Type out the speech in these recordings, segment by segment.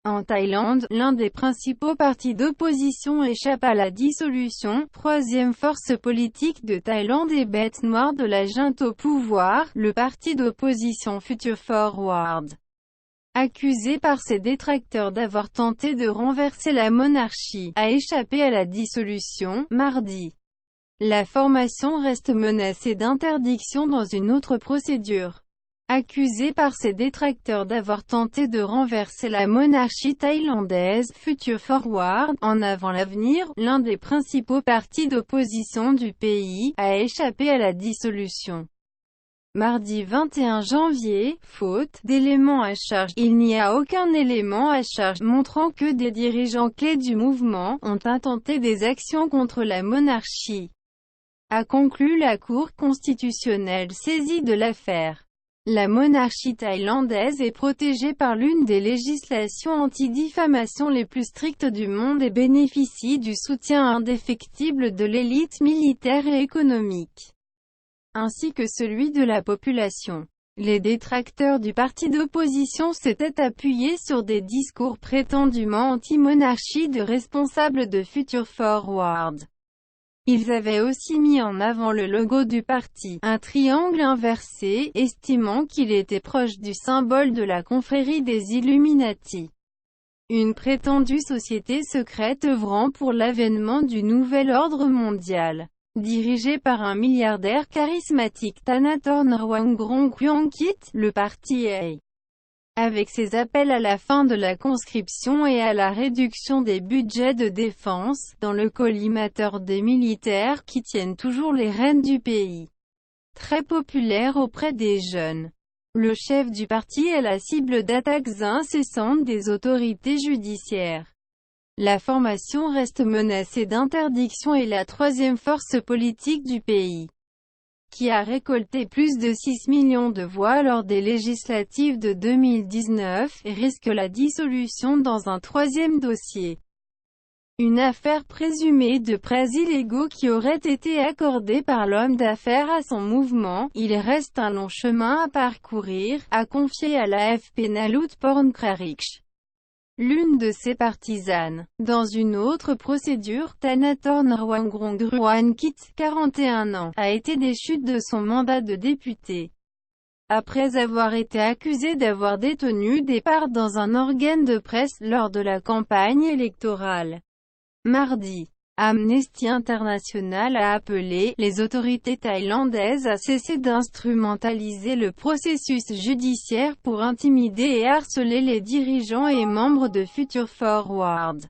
En Thaïlande, l'un des principaux partis d'opposition échappe à la dissolution. Troisième force politique de Thaïlande et bête noire de la junte au pouvoir, le parti d'opposition Future Forward. Accusé par ses détracteurs d'avoir tenté de renverser la monarchie, a échappé à la dissolution, mardi. La formation reste menacée d'interdiction dans une autre procédure. Accusé par ses détracteurs d'avoir tenté de renverser la monarchie thaïlandaise, Future Forward, en avant l'avenir, l'un des principaux partis d'opposition du pays, a échappé à la dissolution. Mardi 21 janvier, faute d'éléments à charge, il n'y a aucun élément à charge, montrant que des dirigeants clés du mouvement ont intenté des actions contre la monarchie, a conclu la Cour constitutionnelle saisie de l'affaire. La monarchie thaïlandaise est protégée par l'une des législations anti-diffamation les plus strictes du monde et bénéficie du soutien indéfectible de l'élite militaire et économique, ainsi que celui de la population. Les détracteurs du parti d'opposition s'étaient appuyés sur des discours prétendument anti-monarchie de responsables de Future Forward. Ils avaient aussi mis en avant le logo du parti, un triangle inversé, estimant qu'il était proche du symbole de la confrérie des Illuminati, une prétendue société secrète œuvrant pour l'avènement du nouvel ordre mondial. Dirigé par un milliardaire charismatique Thanathorn Ruangruangkit, le parti est, avec ses appels à la fin de la conscription et à la réduction des budgets de défense, dans le collimateur des militaires qui tiennent toujours les rênes du pays. Très populaire auprès des jeunes, le chef du parti est la cible d'attaques incessantes des autorités judiciaires. La formation reste menacée d'interdiction et la troisième force politique du pays, qui a récolté plus de 6 millions de voix lors des législatives de 2019, risque la dissolution dans un troisième dossier. Une affaire présumée de prêts illégaux qui aurait été accordée par l'homme d'affaires à son mouvement. Il reste un long chemin à parcourir, a confié à l'AFP Nalut Pornkrarich, l'une de ses partisanes. Dans une autre procédure, Thanathorn Ruangruangkit, 41 ans, a été déchu de son mandat de député, après avoir été accusé d'avoir détenu des parts dans un organe de presse lors de la campagne électorale. Mardi, Amnesty International a appelé les autorités thaïlandaises à cesser d'instrumentaliser le processus judiciaire pour intimider et harceler les dirigeants et membres de Future Forward.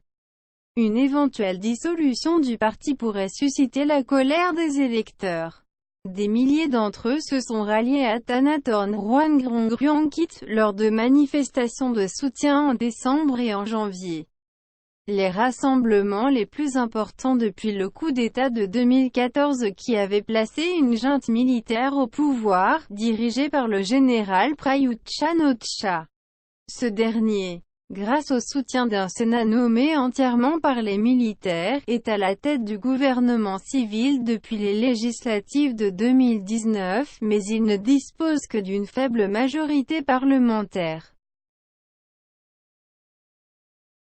Une éventuelle dissolution du parti pourrait susciter la colère des électeurs. Des milliers d'entre eux se sont ralliés à Thanathorn Ruangruangkit lors de manifestations de soutien en décembre et en janvier. Les rassemblements les plus importants depuis le coup d'État de 2014 qui avait placé une junte militaire au pouvoir, dirigée par le général Prayut Chan-o-cha. Ce dernier, grâce au soutien d'un Sénat nommé entièrement par les militaires, est à la tête du gouvernement civil depuis les législatives de 2019, mais il ne dispose que d'une faible majorité parlementaire.